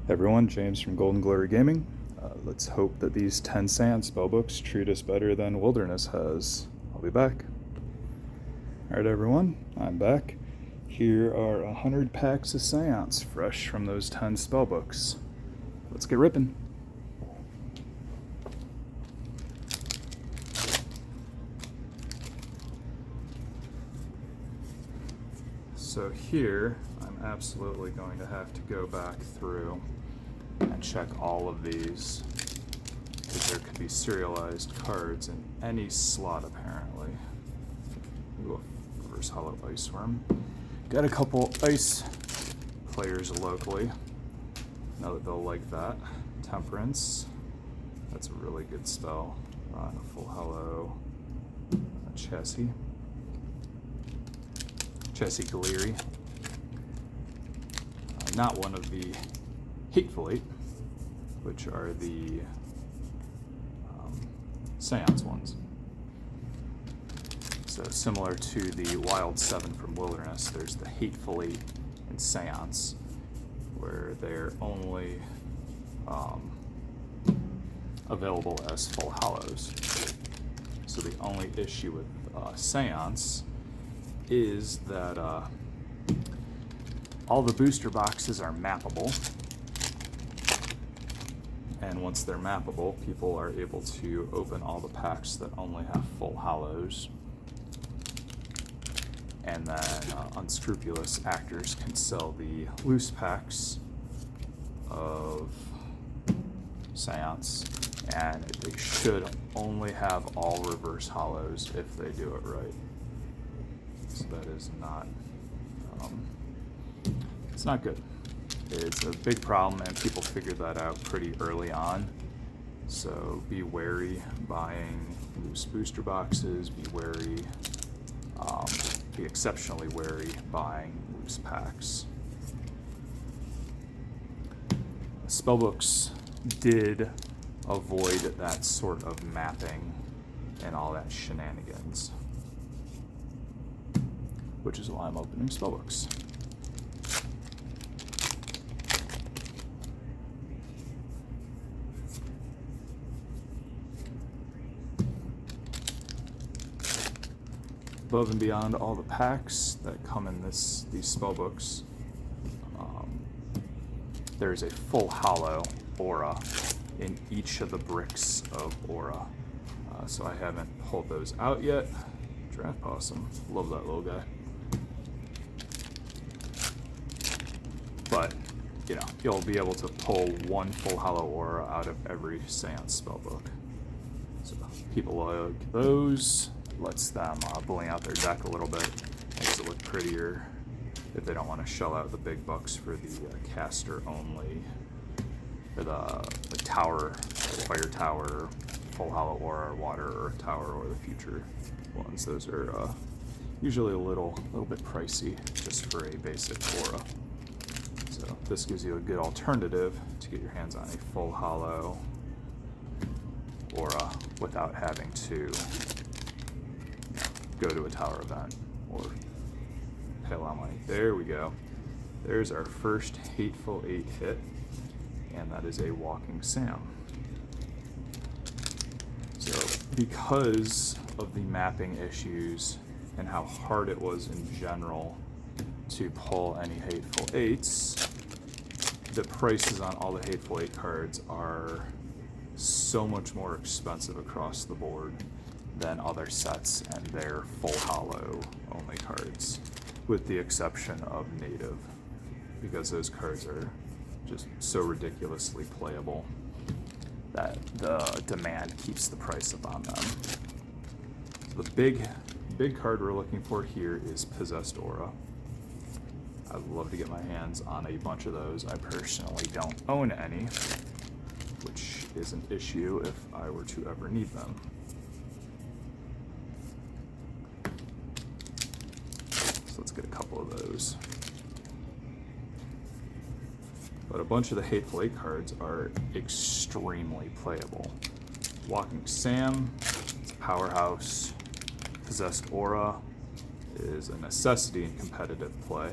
Hey everyone, James from Golden Glory Gaming. Let's hope that these 10 Seance Spellbooks treat us better than Wilderness has. I'll be back. Alright everyone, I'm back. Here are 100 packs of Seance, fresh from those 10 Spellbooks. Let's get ripping. So here, I'm absolutely going to have to go back through and check all of these, because there could be serialized cards in any slot apparently. Ooh, reverse hollow ice worm. Got a couple ice players locally. Know that they'll like that. Temperance. That's a really good spell. On a full hollow chassis. Chassis Galiri. Not one of the Hateful 8, which are the Seance ones. So similar to the Wild 7 from Wilderness, there's the Hateful 8 in Seance, where they're only available as full hollows. So the only issue with Seance is that all the booster boxes are mappable, and once they're mappable, people are able to open all the packs that only have full hollows, and then unscrupulous actors can sell the loose packs of Seance, and they should only have all reverse hollows if they do it right. So that is not, it's not good. It's a big problem, and people figured that out pretty early on. So be wary buying loose booster boxes, be wary, be exceptionally wary buying loose packs. Spellbooks did avoid that sort of mapping and all that shenanigans, which is why I'm opening Spellbooks. Above and beyond all the packs that come in these Spellbooks, there's a full hollow aura in each of the bricks of aura. So I haven't pulled those out yet. Draft Possum, love that little guy. But, you know, you'll be able to pull one full hollow aura out of every Seance Spellbook. So people like those. Lets them bully out their deck a little bit, makes it look prettier if they don't want to shell out the big bucks for the caster only, or the tower, the fire tower, full hollow aura, water or tower, or the future ones. Those are usually a little bit pricey just for a basic aura. So this gives you a good alternative to get your hands on a full hollow aura without having to go to a tower event or pay a lot of money. There we go. There's our first Hateful 8 hit, and that is a Walking Sam. So because of the mapping issues and how hard it was in general to pull any Hateful 8s, the prices on all the Hateful 8 cards are so much more expensive across the board than other sets and their full hollow only cards, with the exception of native, because those cards are just so ridiculously playable that the demand keeps the price up on them. So the big card we're looking for here is Possessed Aura. I'd love to get my hands on a bunch of those. I personally don't own any, which is an issue if I were to ever need them. So let's get a couple of those. But a bunch of the Hateful 8 cards are extremely playable. Walking Sam, it's a powerhouse. Possessed Aura is a necessity in competitive play.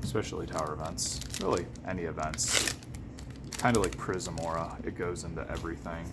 especially tower events, really any events. Kind of like Prism Aura, it goes into everything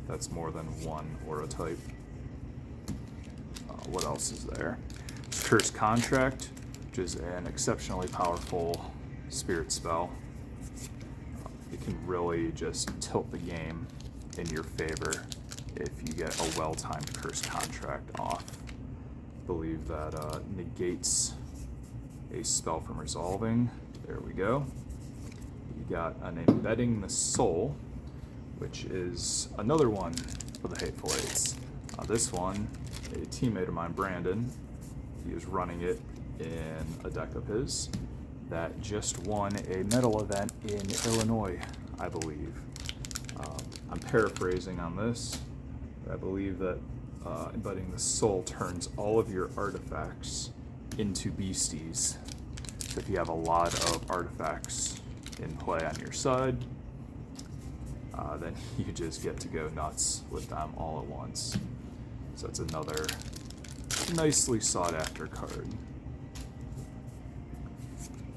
that's more than one aura type. What else is there? Curse Contract, which is an exceptionally powerful spirit spell. It can really just tilt the game in your favor if you get a well-timed Curse Contract off. I believe that negates a spell from resolving. There we go. You got an Embedding the Soul, which is another one of the Hateful Eights. This one, a teammate of mine, Brandon, he was running it in a deck of his that just won a medal event in Illinois, I believe. I'm paraphrasing on this, but I believe that Embedding the Soul turns all of your artifacts into beasties. So if you have a lot of artifacts in play on your side, then you just get to go nuts with them all at once. So that's another nicely sought after card.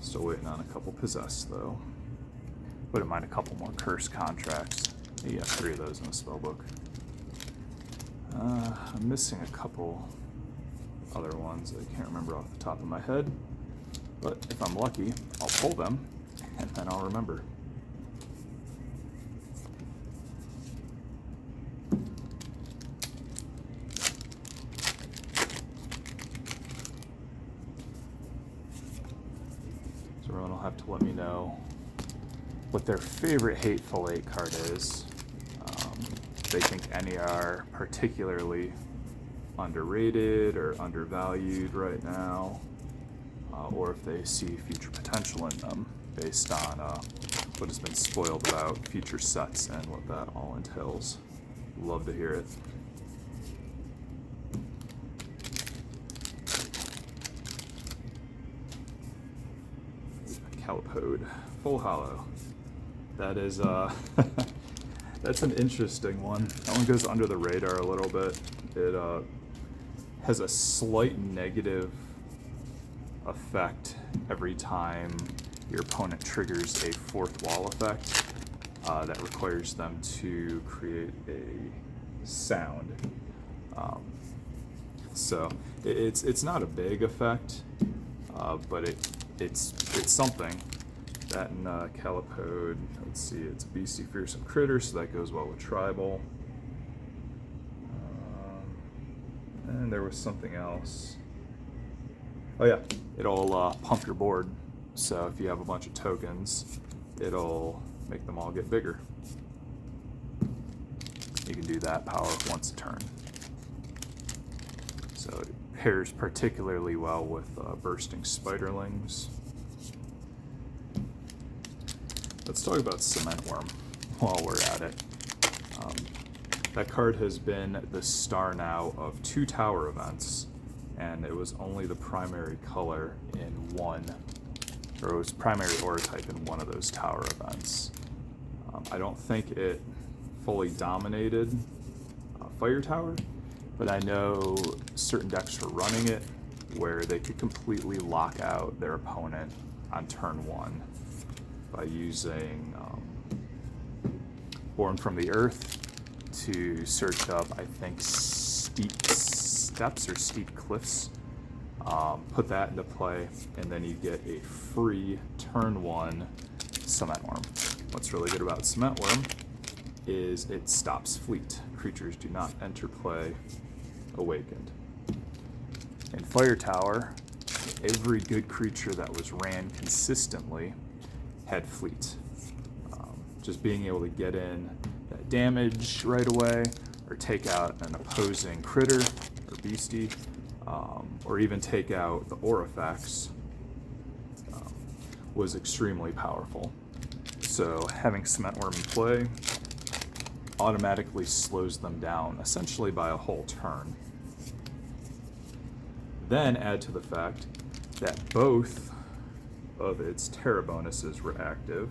Still waiting on a couple Possessed though. Wouldn't mind a couple more Curse Contracts. You have 3 of those in the spellbook. I'm missing a couple other ones I can't remember off the top of my head. But if I'm lucky, I'll pull them and then I'll remember. So everyone will have to let me know what their favorite Hateful Eight card is. If they think any are particularly underrated or undervalued right now, or if they see future potential in them based on what has been spoiled about future sets and what that all entails. Love to hear it. Calipode, Full Hollow. That is that's an interesting one. That one goes under the radar a little bit. It has a slight negative effect every time your opponent triggers a 4th wall effect that requires them to create a sound. So it's not a big effect, but it's something. That in Calipode, let's see, it's Beastie Fearsome Critter, so that goes well with Tribal. And there was something else. Oh yeah, it'll pump your board. So if you have a bunch of tokens, it'll make them all get bigger. You can do that power once a turn. So it pairs particularly well with Bursting Spiderlings. Let's talk about Cement Worm while we're at it. That card has been the star now of 2 tower events, and it was only the primary color in one, or it was primary aura type in one of those tower events. I don't think it fully dominated Fire Tower, but I know certain decks were running it where they could completely lock out their opponent on turn 1 by using Born from the Earth to search up, I think, steep steps or steep cliffs. Put that into play, and then you get a free turn 1 Cement Worm. What's really good about Cement Worm is it stops fleet. Creatures do not enter play awakened. In Fire Tower, every good creature that was ran consistently had fleet. Just being able to get in that damage right away, or take out an opposing critter or beastie, or even take out the Aurifacts, was extremely powerful. So having Cement Worm in play automatically slows them down, essentially by a whole turn. Then add to the fact that both of its Terra bonuses were active.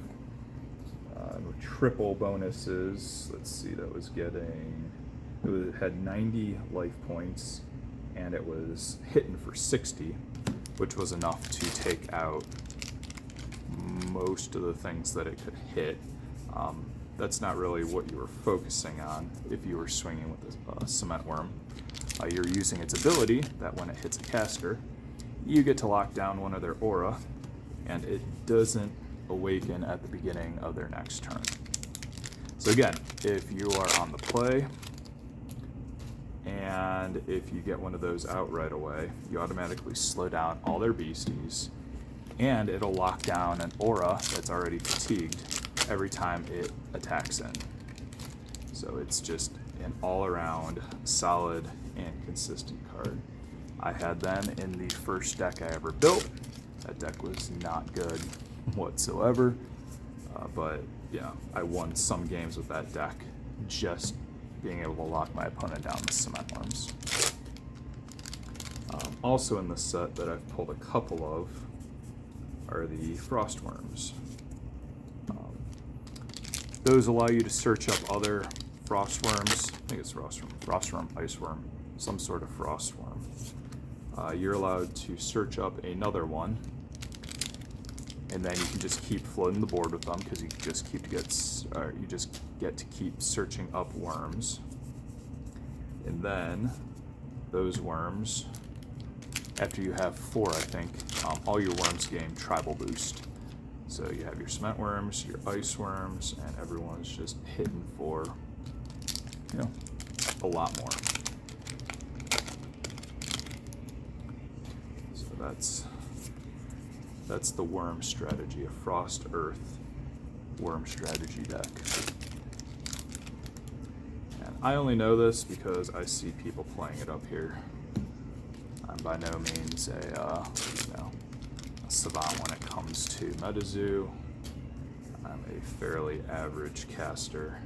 Triple bonuses, let's see, that was getting, it had 90 life points, and it was hitting for 60, which was enough to take out most of the things that it could hit. That's not really what you were focusing on if you were swinging with a cement worm. You're using its ability that when it hits a caster, you get to lock down one of their aura, and it doesn't awaken at the beginning of their next turn. So again, if you are on the play, and if you get one of those out right away, you automatically slow down all their beasties, and it'll lock down an aura that's already fatigued every time it attacks in. So it's just an all-around solid and consistent card. I had them in the first deck I ever built. That deck was not good whatsoever, but yeah, I won some games with that deck just being able to lock my opponent down with cement worms. Also in the set that I've pulled a couple of are the frost worms. Those allow you to search up other frost worms. I think it's frost worm, ice worm, some sort of frost worm. You're allowed to search up another one, and then you can just keep floating the board with them because you just get to keep searching up worms. And then those worms, after you have 4, I think, all your worms gain tribal boost. So you have your cement worms, your ice worms, and everyone's just hitting for, a lot more. So that's the worm strategy, a frost earth worm strategy deck. And I only know this because I see people playing it up here. I'm by no means a savant when it comes to MetaZoo. I'm a fairly average caster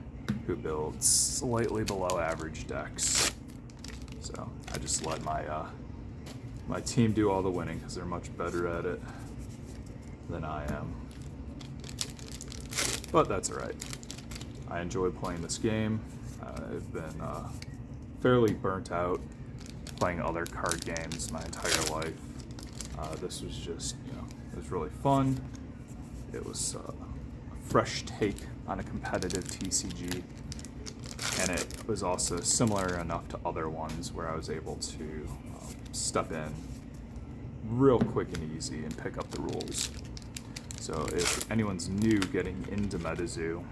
who builds slightly below average decks. So I just let my team do all the winning because they're much better at it than I am. But that's alright. I enjoy playing this game. I've been fairly burnt out playing other card games my entire life. This was just, it was really fun. It was a fresh take on a competitive TCG, and it was also similar enough to other ones where I was able to step in real quick and easy and pick up the rules. So if anyone's new getting into MetaZoo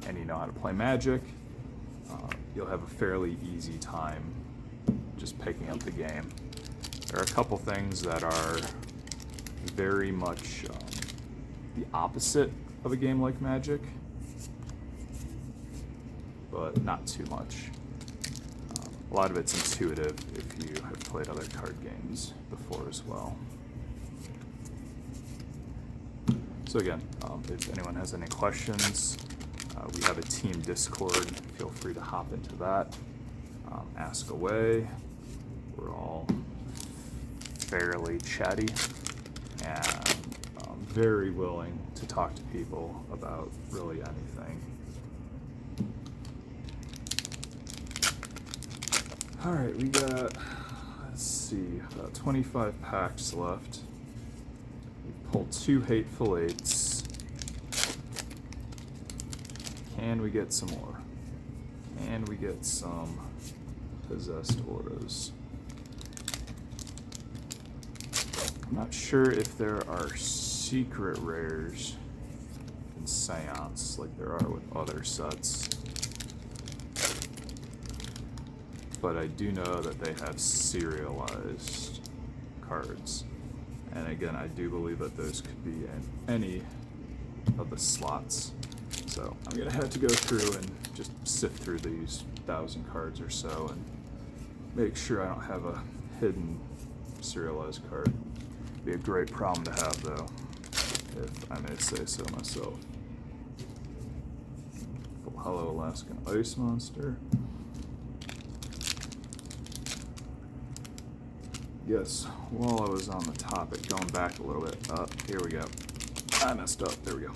and you know how to play Magic, you'll have a fairly easy time just picking up the game. There are a couple things that are very much the opposite of a game like Magic, but not too much. A lot of it's intuitive if you have played other card games before as well. So again, if anyone has any questions, we have a team Discord. Feel free to hop into that. Ask away. We're all fairly chatty and very willing to talk to people about really anything. All right, we got, let's see, about 25 packs left. We pulled 2 Hateful Eights. Can we get some more? And we get some possessed auras. I'm not sure if there are secret rares in Seance like there are with other sets, but I do know that they have serialized cards. And again, I do believe that those could be in any of the slots. So I'm gonna have to go through and just sift through these 1,000 cards or so and make sure I don't have a hidden serialized card. Be a great problem to have, though, if I may say so myself. Hello, Alaskan Ice Monster. Yes, while I was on the topic, going back a little bit, here we go. I messed up, there we go.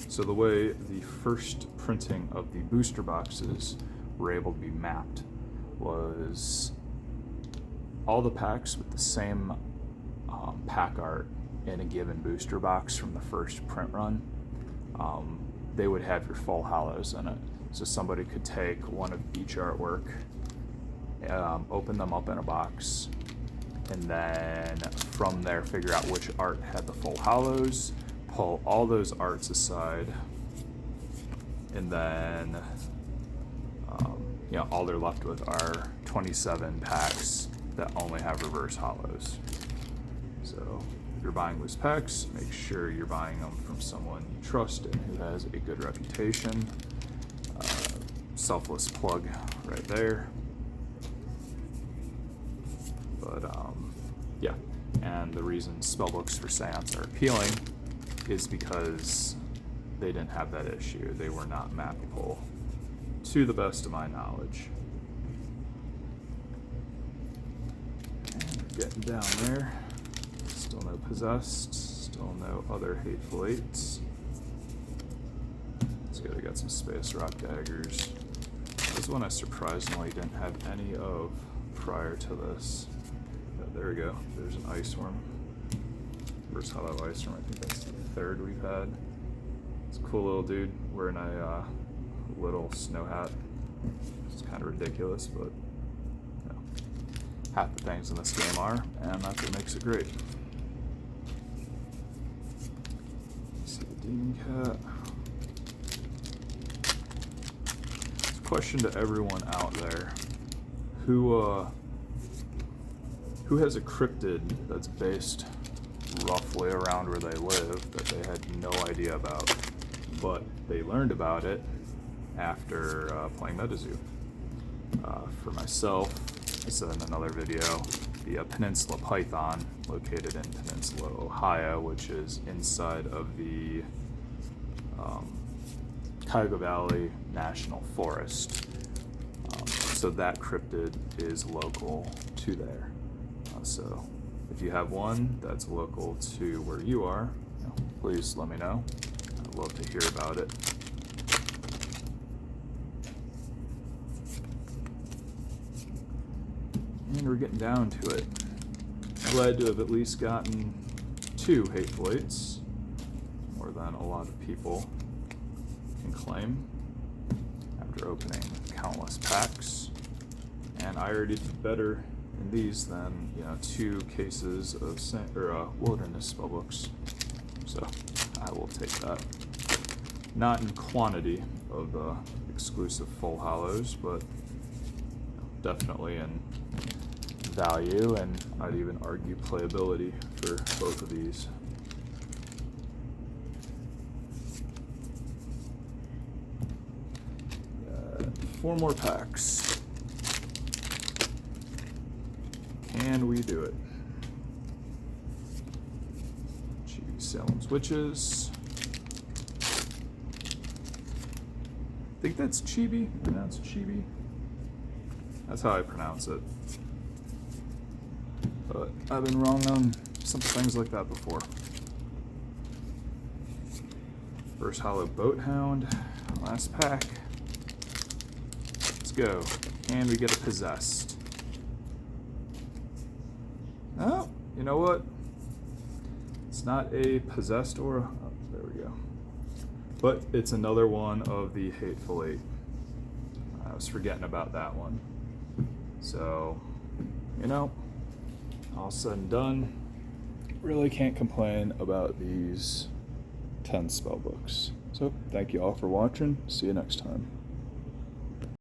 So the way the first printing of the booster boxes were able to be mapped was all the packs with the same pack art in a given booster box from the first print run, they would have your full hollows in it. So somebody could take one of each artwork, open them up in a box, and then from there figure out which art had the full hollows, pull all those arts aside, and then all they're left with are 27 packs that only have reverse hollows. So if you're buying loose packs, make sure you're buying them from someone you trust and who has a good reputation. Selfless plug right there. But yeah, and the reason spellbooks for Seance are appealing is because they didn't have that issue. They were not mappable, to the best of my knowledge. And getting down there. Still no Possessed, still no other Hateful Eights. Let's go, we got some Space Rock Daggers. This one I surprisingly didn't have any of prior to this. Yeah, there we go, there's an Ice Worm. First Hollow Ice Worm, I think that's the third we've had. It's a cool little dude wearing a little snow hat. It's kind of ridiculous, but you know, half the things in this game are, and that's what makes it great. Let's see the Demon Cat. It's a question to everyone out there: who has a cryptid that's based roughly around where they live that they had no idea about, but they learned about it after playing MetaZoo. For myself, I said in another video, the Peninsula Python, located in Peninsula, Ohio, which is inside of the Cuyahoga Valley National Forest. So that cryptid is local to there. So if you have one that's local to where you are, please let me know. I'd love to hear about it. And we're getting down to it. Glad to have at least gotten 2 Hateful Eights, more than a lot of people can claim, after opening countless packs. And I already did better in these than 2 cases of Wilderness Spellbooks, so I will take that. Not in quantity of the exclusive full hollows, but definitely in value, and I'd even argue playability for both of these. Got 4 more packs. Can we do it? Chibi Salem's Witches. I think that's Chibi, pronounced Chibi. That's how I pronounce it. But I've been wrong on some things like that before. First Hollow Boathound, last pack. Let's go. And we get a Possessed. Oh, you know what? It's not a Possessed aura. Oh, there we go. But it's another one of the Hateful Eight. I was forgetting about that one. So, all said and done, really can't complain about these 10 spellbooks. So, thank you all for watching. See you next time.